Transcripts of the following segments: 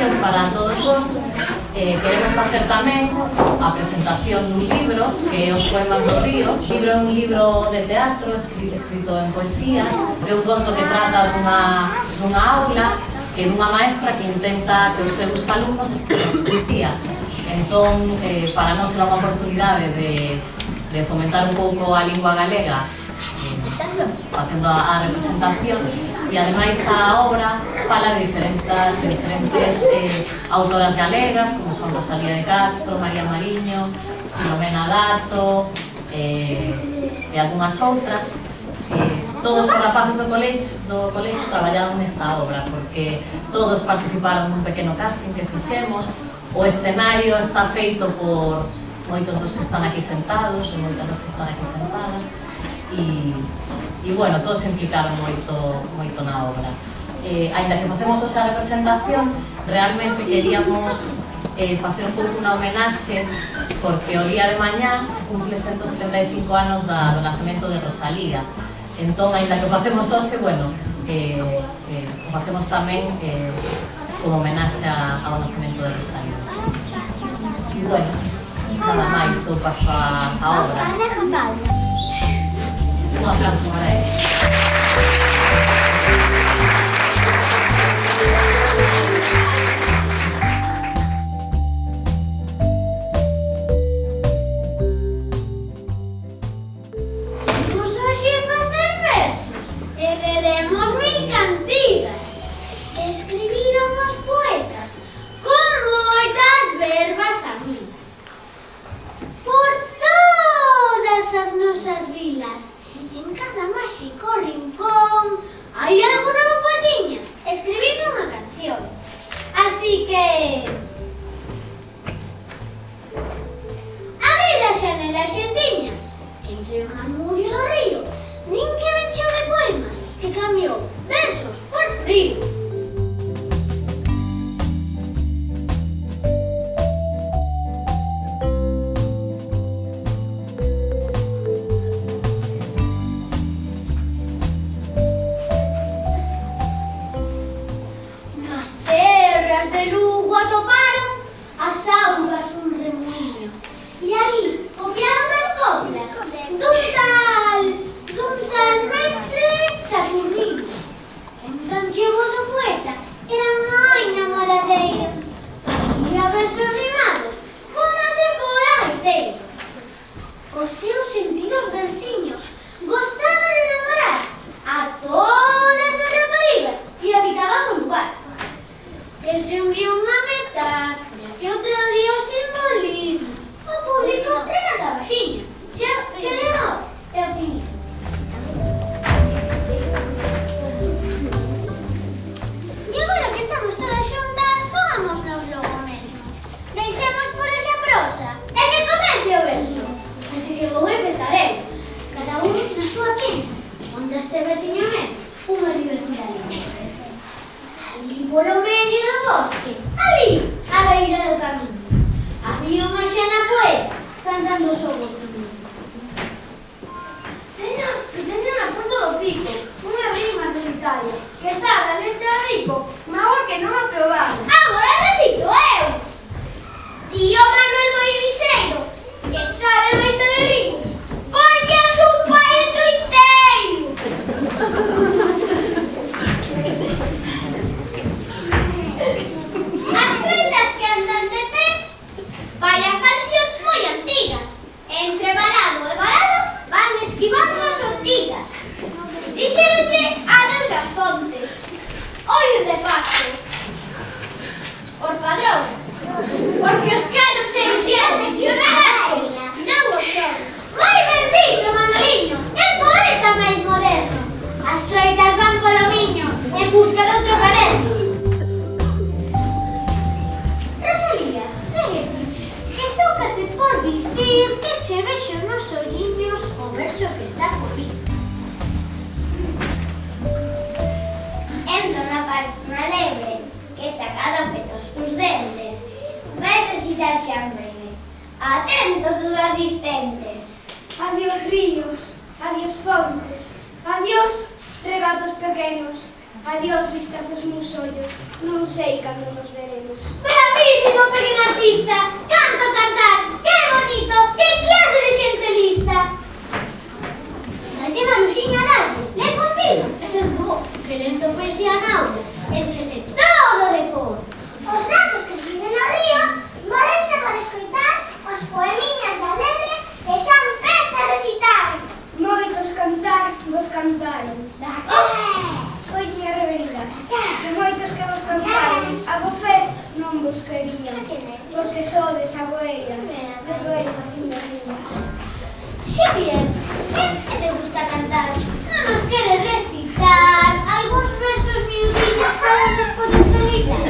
presentación para todos vos. Queremos facer tamén a presentación dun libro, que é Os poemas do río. O libro é un libro de teatro escrito en poesía, de un conto que trata dunha aula e dunha maestra que intenta que os seus alumnos escriban poesía. Entón, para nós era unha oportunidade de fomentar un pouco a lingua galega facendo a representación, e ademais a obra fala de diferentes autoras galegas, como son Rosalía de Castro, María Mariño, Filomena Dato e algunhas outras. Todos os rapaces do colexio traballaron nesta obra, porque todos participaron nun pequeno casting que fixemos. O escenario está feito por moitos dos que están aquí sentados e moitas das que están aquí sentadas, e bueno, todos se implicaron moito na obra. Ainda que facemos hoxe a representación, realmente queríamos facer un pouco unha homenaxe, porque o día de mañá se cumple 175 anos do nacemento de Rosalía. Entón, ainda que facemos hoxe, bueno, o facemos tamén como homenaxe ao nacemento de Rosalía. E bueno, nada máis, eu paso a obra. Un aplauso para él. Imos hoxe facer versos e leremos 1000 cantigas que escribiron os poetas con moitas verbas amigas por todas as nosas vilas. En cada máxico rincón hai alguna poetiña escribindo unha canción. Así que abrid a xanela xentiña, entre o murmurio do río, nin que vencho de poemas que cambiou versos por frío. De Lugo atoparon as augas un remuño, e aí copiaron as coplas dun tal mestre Saturnino. Entón que o bo do poeta era moi namoradeiro, facía versos rimados como se fora gaiteiro. Os seus sentidos versiños gostaba de enamorar a todas as raparigas que habitaban o lugar. Que se unía unha metáfora, que outro día o simbolismo, o público recantaba xiña, xa de amor e optimismo. E agora que estamos todas xuntas, fogámonos logo mesmo. Deixemos por esa prosa e que comece o verso. Así que vou empezar eu, cada un na súa quena, onde este versiño é unha divertida lingua. Ali polo medio do bosque, ali, á beira do camiño, había unha xana poeta cantando o seu gostiño. Teño na punta do pico unha rima solitaria que sabe a letra rico, mágoa que non a probamos. Agora recito eu! Tío Manuel moi griseiro, que sabe moito de ríos, porque a su pai é troiteiro. As troitas que andan de pé, vaya cancións moi antigas, entre balado e balado van esquivando as ortigas. Dixéronlle adeus as fontes, oír de facto, por padrón, porque os calos e os xernes e os regatos non o son. Moi bendito, Manoliño, el poeta máis moderno. As troitas van polo miño en busca de outro caderno. Rosalía, segue ti, que estócase por dicir que che vexo nos olliños o verso que está por vir. Entro na página alegre, que sacado petos os dentes, vai recitarse a breve. Atentos os asistentes. Adiós ríos, adiós fontes, adiós regatos pequenos, Adiós, vistas dos meus ollos. Non sei cando nos veremos. Bravísimo, pequeno artista! Canto cantar! Que bonito! Que clase de xente lista! Dalle manuxiña, dalle! Le contigo! Ese bo, que lento poesía na aula. Échese todo de cor. Os ratos que viven no río morense por escoitar os poemiñas da lebre que xa empeza a recitar. Moitos cantar vos cantaron. Oye, reverías, que moitos que vos cantaron, a vofer non vos querían, porque sodes aboeiras, de doentas invernidas. Xavier, que te gusta cantar? Non nos queres recitar algúns versos miudillos para nos poder felicitar?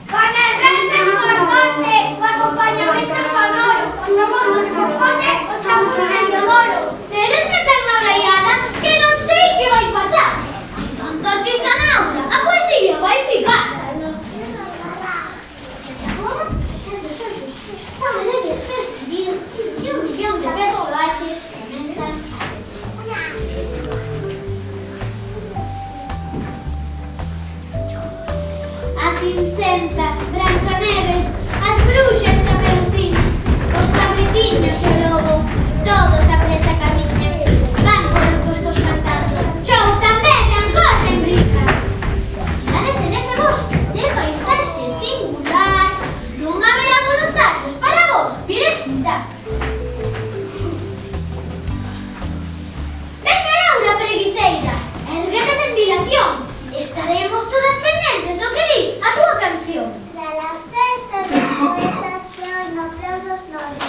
Con el restes por corte, o acompañamento sonoro, no modo que pone os amos medio doro. Tedes que ter na braiada que non sei que vai pasar. Tanto artista na aula, a poesía vai ficar. Para ledes percibir que un millón de persoaxes comenzan a se escuchar. A Cincenta, Brancaneves, as bruxas da Perucina, os cabritiños e o lobo, todos a presa camiñan, van por os boscos cantando, chou tamén corren brica. Mirades en ese bosque de paisaxe singular, non haberá voluntarios para vos vir escutar. Venga, Laura Preguiceira, erguedes en dilación, estaremos todas pendentes do que di a túa canción. La festa de poetación nos euros nois.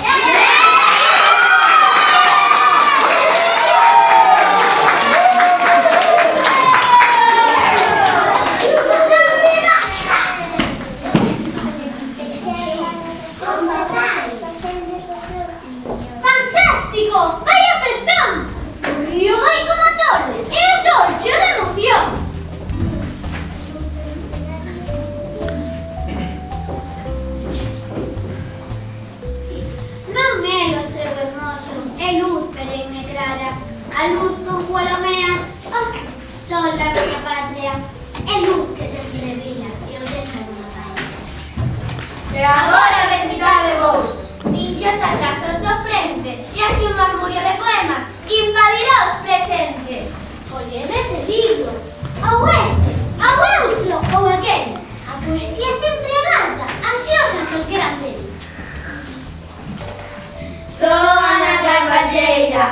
¡Fantástico! ¡Vaya festón! O río vai como torre e o sol cheo de emoción. Non é o estrego hermoso, é luz perenne clara, a luz con cual ameas, oh, sol da nosa patria, é luz que sempre brilla e o dentro dunha calle. E agora recitade vos, limpios das casos do frente, e así un murmurio de poemas invadirá os presentes. Collede ese libro, ou este, ou outro, ou aquel. A poesía sempre agarda, ansiosa en calquer andel. Zoa na Carballeira,